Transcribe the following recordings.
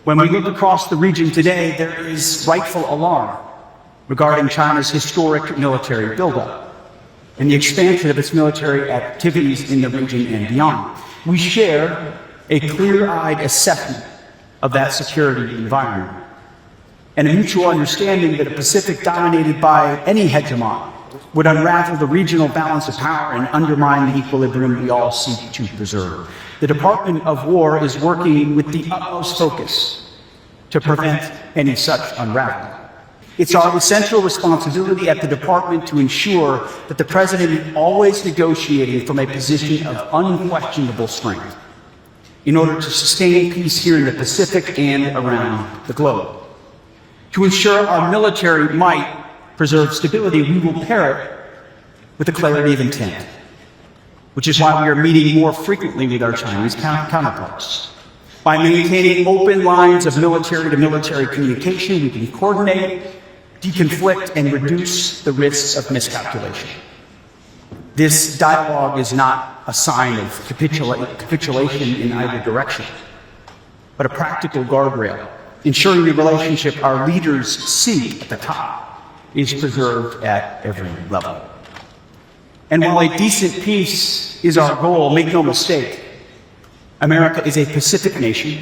When we look across the region today, there is rightful alarm regarding China's historic military buildup and the expansion of its military activities in the region and beyond. We share a clear-eyed assessment of that security environment and a mutual understanding that a Pacific dominated by any hegemon would unravel the regional balance of power and undermine the equilibrium we all seek to preserve. The Department of War is working with the utmost focus to prevent any such unraveling. It's our essential responsibility at the department to ensure that the President is always negotiating from a position of unquestionable strength in order to sustain peace here in the Pacific and around the globe. To ensure our military might preserve stability, we will pair it with a clarity of intent, which is why we are meeting more frequently with our Chinese counterparts. By maintaining open lines of military-to-military communication, we can coordinate, deconflict, and reduce the risks of miscalculation. This dialogue is not a sign of capitulation in either direction, but a practical guardrail, ensuring the relationship our leaders seek at the top is preserved at every level. And while a decent peace is our goal, make no mistake, America is a Pacific nation,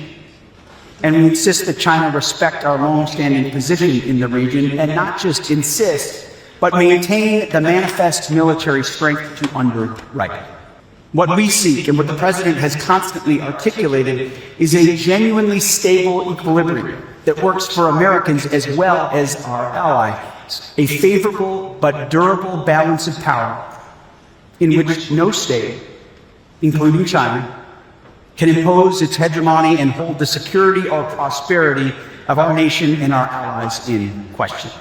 and we insist that China respect our long-standing position in the region, and not just insist, but maintain the manifest military strength to underwrite it. What we seek, and what the President has constantly articulated, is a genuinely stable equilibrium that works for Americans as well as our allies, a favorable but durable balance of power in which no state, including China, can impose its hegemony and hold the security or prosperity of our nation and our allies in question.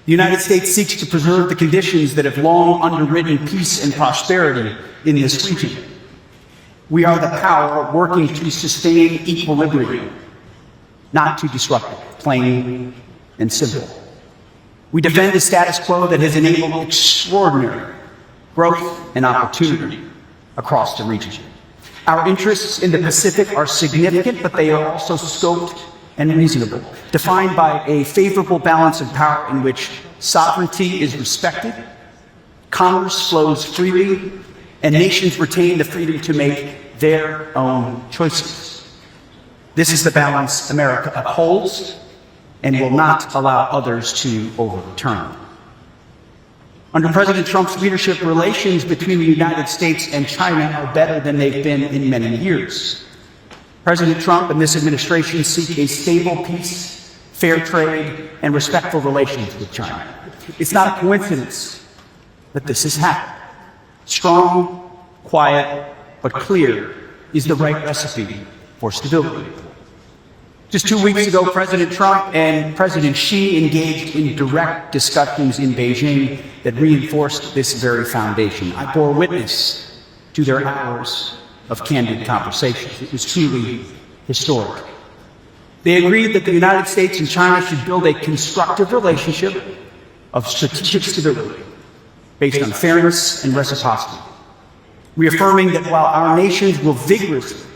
The United States seeks to preserve the conditions that have long underwritten peace and prosperity in this region. We are the power working to sustain equilibrium, not to disrupt it, plain and simple. We defend the status quo that has enabled extraordinary growth and opportunity across the region. Our interests in the Pacific are significant, but they are also scoped and reasonable, defined by a favorable balance of power in which sovereignty is respected, commerce flows freely, and nations retain the freedom to make their own choices. This is the balance America upholds and will not allow others to overturn. Under President Trump's leadership, relations between the United States and China are better than they've been in many years. President Trump and this administration seek a stable peace, fair trade, and respectful relations with China. It's not a coincidence that this has happened. Strong, quiet, but clear is the right recipe for stability. Just 2 weeks ago, President Trump and President Xi engaged in direct discussions in Beijing that reinforced this very foundation. I bore witness to their hours of candid conversations. It was truly historic. They agreed that the United States and China should build a constructive relationship of strategic stability based on fairness and reciprocity, reaffirming that while our nations will vigorously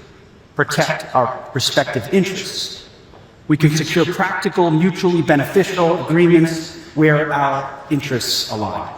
protect our respective interests, we can secure practical, mutually beneficial agreements where our interests align.